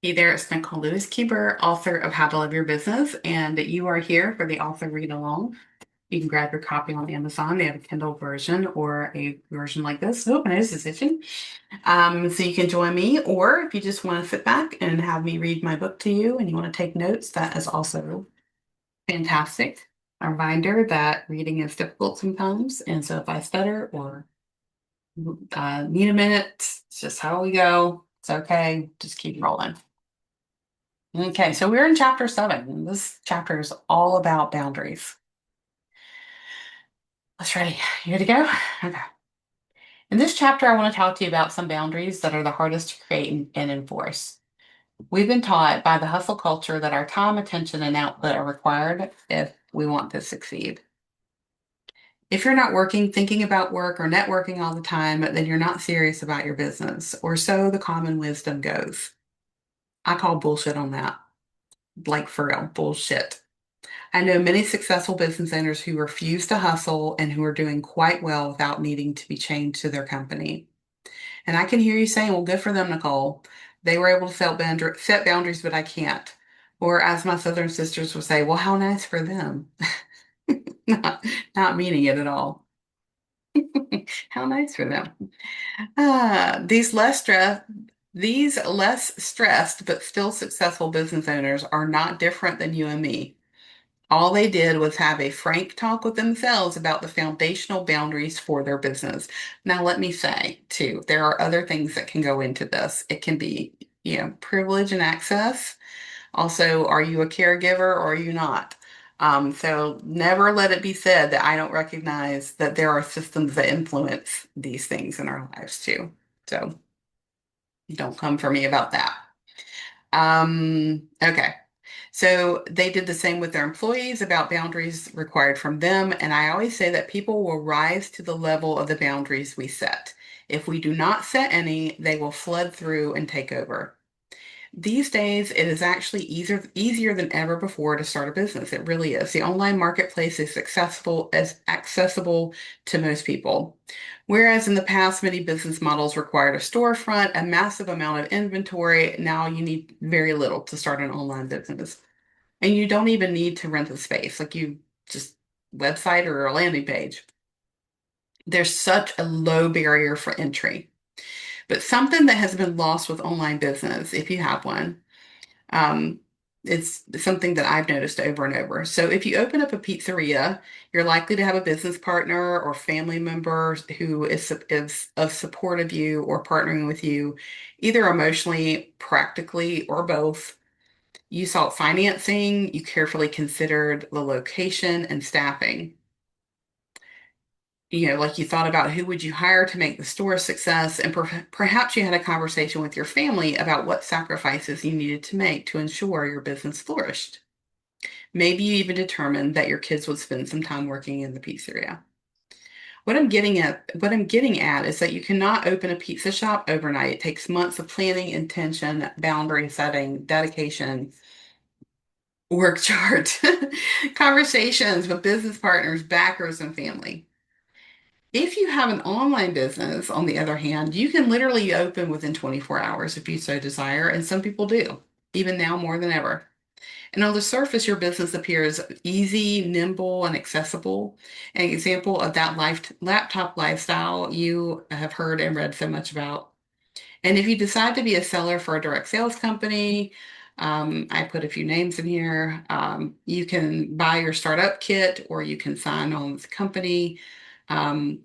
Hey there, it's Nicole Lewis-Keeber, author of How to Love Your Business, and you are here for the author read along. You can grab your copy on Amazon. They have a Kindle version or a version like this. Oh, my nose is itching. So you can join me, or if you just want to sit back and have me read my book to you and you want to take notes, that is also fantastic. A reminder that reading is difficult sometimes, and so if I stutter or need a minute, it's just how we go. It's okay. Just keep rolling. Okay, so we're in chapter 7, and this chapter is all about boundaries. Let's ready. You ready to go? Okay. In this chapter, I want to talk to you about some boundaries that are the hardest to create and enforce. We've been taught by the hustle culture that our time, attention, and output are required if we want to succeed. If you're not working, thinking about work, or networking all the time, then you're not serious about your business, or so the common wisdom goes. I call bullshit on that. Like for real, bullshit. I know many successful business owners who refuse to hustle and who are doing quite well without needing to be chained to their company. And I can hear you saying, well, good for them, Nicole. They were able to set boundaries, but I can't. Or as my Southern sisters would say, well, how nice for them. not, not meaning it at all. How nice for them. These less stressed but still successful business owners are not different than you and me. All they did was have a frank talk with themselves about the foundational boundaries for their business. Now, let me say, too, there are other things that can go into this. It can be, privilege and access. Also, are you a caregiver or are you not? So never let it be said that I don't recognize that there are systems that influence these things in our lives, too. So don't come for me about that. Okay. So they did the same with their employees about boundaries required from them. And I always say that people will rise to the level of the boundaries we set. If we do not set any, they will flood through and take over. These days, it is actually easier than ever before to start a business. It really is. The online marketplace is accessible to most people. Whereas in the past, many business models required a storefront, a massive amount of inventory. Now you need very little to start an online business. And you don't even need to rent the space. Like you just website or a landing page. There's such a low barrier for entry. But something that has been lost with online business, if you have one, um, it's something that I've noticed over and over. So if you open up a pizzeria, you're likely to have a business partner or family member who is of support of you or partnering with you, either emotionally, practically, or both. You sought financing, you carefully considered the location and staffing. Like you thought about who would you hire to make the store a success, and perhaps you had a conversation with your family about what sacrifices you needed to make to ensure your business flourished. Maybe you even determined that your kids would spend some time working in the pizzeria. What I'm getting at is that you cannot open a pizza shop overnight. It takes months of planning, intention, boundary setting, dedication, work chart, conversations with business partners, backers, and family. If you have an online business, on the other hand, you can literally open within 24 hours if you so desire, and some people do, even now more than ever. And on the surface, your business appears easy, nimble, and accessible. An example of that laptop lifestyle you have heard and read so much about. And if you decide to be a seller for a direct sales company, I put a few names in here. You can buy your startup kit or you can sign on with a company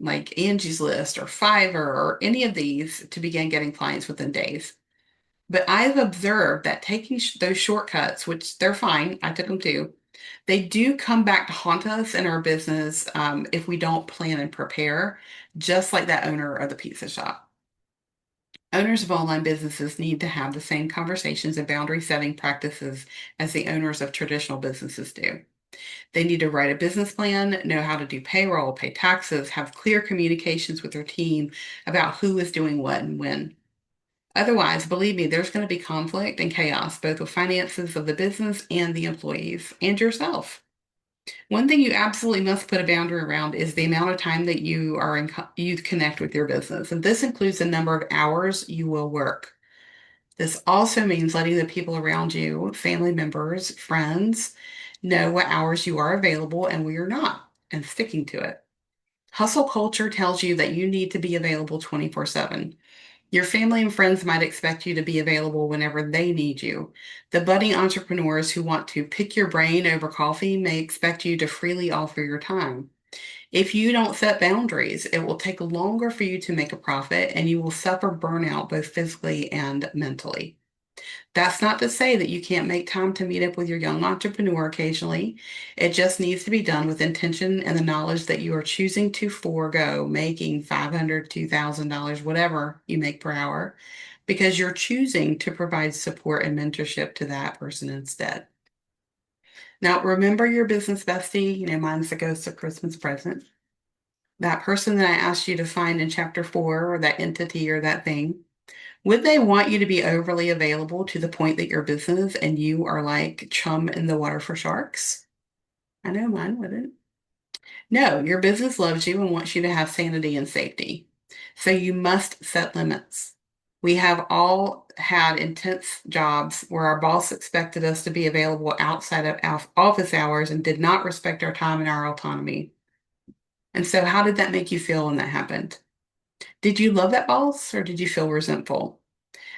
like Angie's List or Fiverr or any of these to begin getting clients within days. But I've observed that taking those shortcuts, which they're fine, I took them too, they do come back to haunt us in our business if we don't plan and prepare, just like that owner of the pizza shop. Owners of online businesses need to have the same conversations and boundary setting practices as the owners of traditional businesses do. They need to write a business plan, know how to do payroll, pay taxes, have clear communications with their team about who is doing what and when. Otherwise, believe me, there's going to be conflict and chaos, both with finances of the business and the employees and yourself. One thing you absolutely must put a boundary around is the amount of time that you connect with your business. And this includes the number of hours you will work. This also means letting the people around you, family members, friends, know what hours you are available and where you're not, and sticking to it. Hustle culture tells you that you need to be available 24/7. Your family and friends might expect you to be available whenever they need you. The budding entrepreneurs who want to pick your brain over coffee may expect you to freely offer your time. If you don't set boundaries, it will take longer for you to make a profit and you will suffer burnout both physically and mentally. That's not to say that you can't make time to meet up with your young entrepreneur occasionally. It just needs to be done with intention and the knowledge that you are choosing to forego making $500, $2,000, whatever you make per hour, because you're choosing to provide support and mentorship to that person instead. Now, remember your business bestie, mine's the ghost of Christmas present. That person that I asked you to find in chapter 4, or that entity or that thing. Would they want you to be overly available to the point that your business and you are like chum in the water for sharks? I know mine wouldn't. No, your business loves you and wants you to have sanity and safety. So you must set limits. We have all had intense jobs where our boss expected us to be available outside of office hours and did not respect our time and our autonomy. And so, how did that make you feel when that happened? Did you love that boss or did you feel resentful?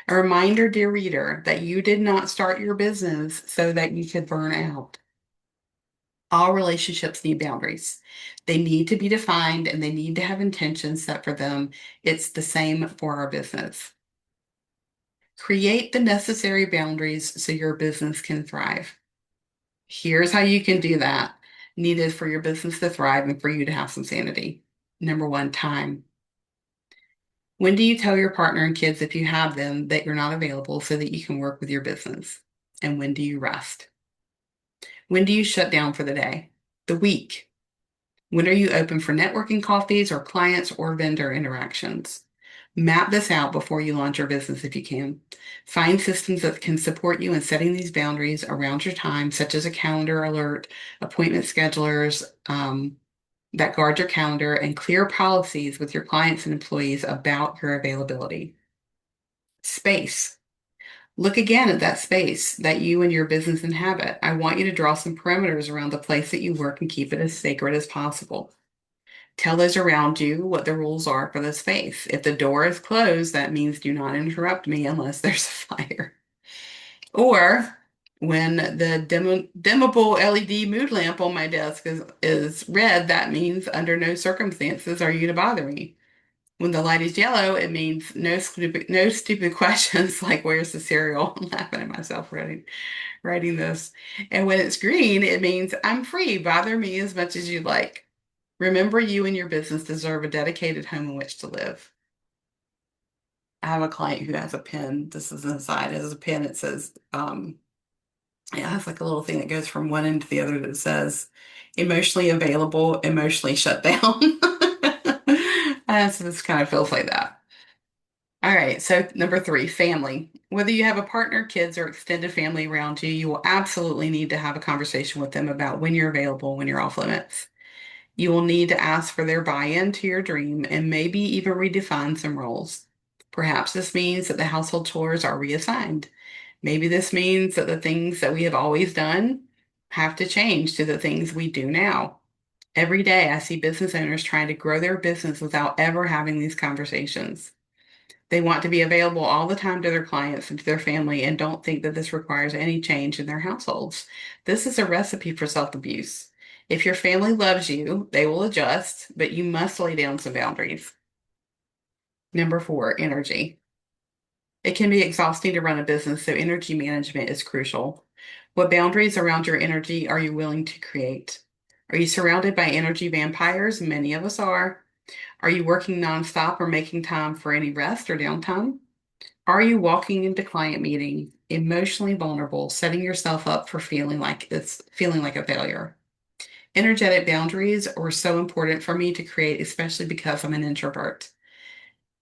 A reminder, dear reader, that you did not start your business so that you could burn out. All relationships need boundaries. They need to be defined and they need to have intentions set for them. It's the same for our business. Create the necessary boundaries so your business can thrive. Here's how you can do that, needed for your business to thrive and for you to have some sanity. Number one, time. When do you tell your partner and kids, if you have them, that you're not available so that you can work with your business? And when do you rest? When do you shut down for the day? The week. When are you open for networking coffees or clients or vendor interactions? Map this out before you launch your business if you can. Find systems that can support you in setting these boundaries around your time, such as a calendar alert, appointment schedulers, that guard your calendar, and clear policies with your clients and employees about your availability. Space. Look again at that space that you and your business inhabit. I want you to draw some perimeters around the place that you work and keep it as sacred as possible. Tell those around you what the rules are for the space. If the door is closed, that means do not interrupt me unless there's a fire. Or when the dimmable LED mood lamp on my desk is red, that means under no circumstances are you to bother me. When the light is yellow, it means no stupid questions like where's the cereal? I'm laughing at myself writing this. And when it's green, it means I'm free. Bother me as much as you like. Remember, you and your business deserve a dedicated home in which to live. I have a client who has a pen. This is an aside. It has a pen. It says, it has like a little thing that goes from one end to the other that says, emotionally available, emotionally shut down. So this kind of feels like that. All right, so number 3, family. Whether you have a partner, kids, or extended family around you, you will absolutely need to have a conversation with them about when you're available, when you're off limits. You will need to ask for their buy-in to your dream and maybe even redefine some roles. Perhaps this means that the household chores are reassigned. Maybe this means that the things that we have always done have to change to the things we do now. Every day, I see business owners trying to grow their business without ever having these conversations. They want to be available all the time to their clients and to their family and don't think that this requires any change in their households. This is a recipe for self-abuse. If your family loves you, they will adjust, but you must lay down some boundaries. Number 4, energy. It can be exhausting to run a business, so energy management is crucial. What boundaries around your energy are you willing to create? Are you surrounded by energy vampires? Many of us are. Are you working nonstop or making time for any rest or downtime? Are you walking into client meeting emotionally vulnerable, setting yourself up for feeling like a failure? Energetic boundaries were so important for me to create, especially because I'm an introvert.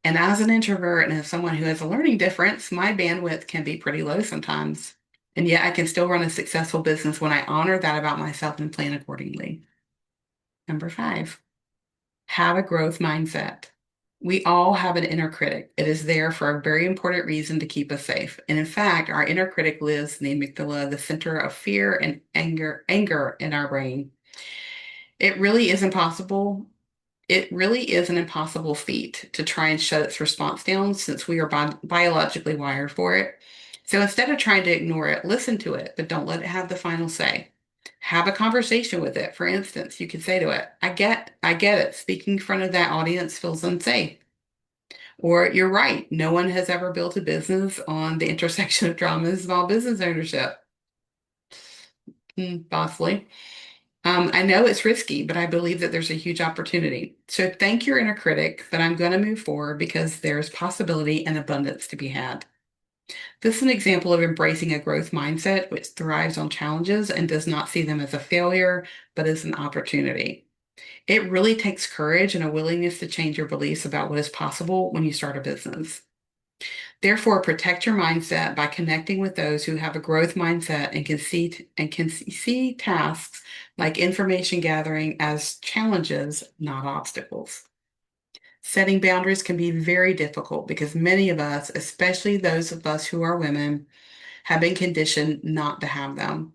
And as an introvert and as someone who has a learning difference, my bandwidth can be pretty low sometimes. And yet I can still run a successful business when I honor that about myself and plan accordingly. Number 5, have a growth mindset. We all have an inner critic. It is there for a very important reason to keep us safe. And in fact, our inner critic lives in the amygdala, the center of fear and anger in our brain. It really is impossible. It really is an impossible feat to try and shut its response down since we are biologically wired for it. So instead of trying to ignore it, listen to it, but don't let it have the final say. Have a conversation with it. For instance, you could say to it, I get it. Speaking in front of that audience feels unsafe. Or you're right. No one has ever built a business on the intersection of drama and small business ownership. Possibly. I know it's risky, but I believe that there's a huge opportunity. So thank your inner critic that I'm going to move forward because there's possibility and abundance to be had. This is an example of embracing a growth mindset which thrives on challenges and does not see them as a failure, but as an opportunity. It really takes courage and a willingness to change your beliefs about what is possible when you start a business. Therefore, protect your mindset by connecting with those who have a growth mindset and can see tasks like information gathering as challenges, not obstacles. Setting boundaries can be very difficult because many of us, especially those of us who are women, have been conditioned not to have them.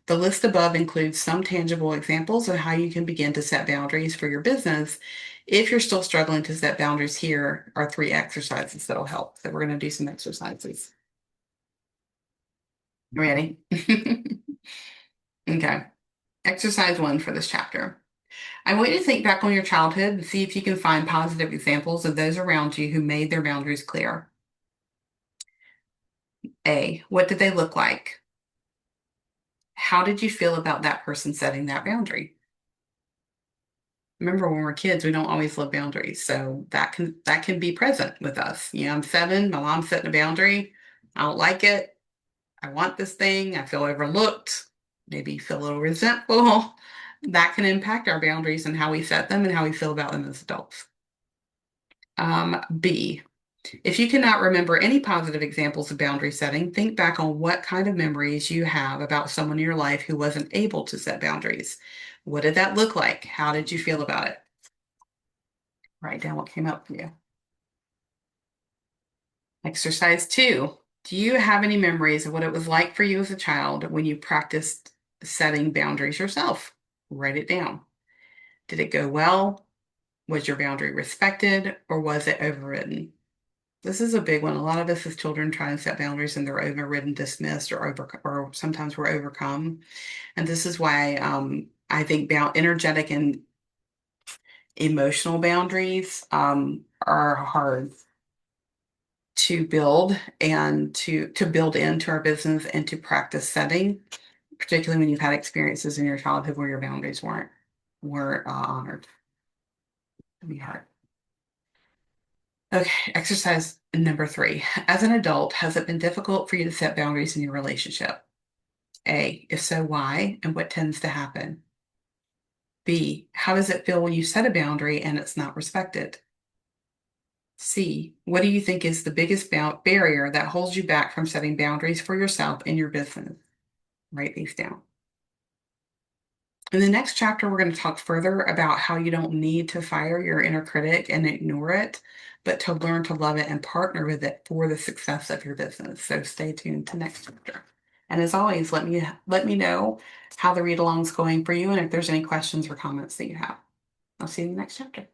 The list above includes some tangible examples of how you can begin to set boundaries for your business. If you're still struggling to set boundaries, here are 3 exercises that'll help. So we're going to do some exercises. Ready? Okay. Exercise 1 for this chapter. I want you to think back on your childhood and see if you can find positive examples of those around you who made their boundaries clear. A, what did they look like? How did you feel about that person setting that boundary? Remember, when we're kids, we don't always love boundaries, so that can be present with us. I'm 7, my mom's setting a boundary. I don't like it. I want this thing. I feel overlooked. Maybe feel a little resentful. That can impact our boundaries and how we set them and how we feel about them as adults. B, if you cannot remember any positive examples of boundary setting, think back on what kind of memories you have about someone in your life who wasn't able to set boundaries. What did that look like? How did you feel about it? Write down what came up for you. Exercise 2. Do you have any memories of what it was like for you as a child when you practiced setting boundaries yourself? Write it down. Did it go well? Was your boundary respected or was it overridden? This is a big one. A lot of us as children try and set boundaries and they're overridden, dismissed, or sometimes we're overcome. And this is why I think energetic and emotional boundaries are hard to build and to build into our business and to practice setting, particularly when you've had experiences in your childhood where your boundaries weren't honored. It'd be hard. Okay, exercise number 3. As an adult, has it been difficult for you to set boundaries in your relationship? A, if so, why and what tends to happen? B, how does it feel when you set a boundary and it's not respected? C, what do you think is the biggest barrier that holds you back from setting boundaries for yourself and your business? Write these down. In the next chapter, we're going to talk further about how you don't need to fire your inner critic and ignore it, but to learn to love it and partner with it for the success of your business. So stay tuned to next chapter. And as always, let me know how the read along is going for you and if there's any questions or comments that you have. I'll see you in the next chapter.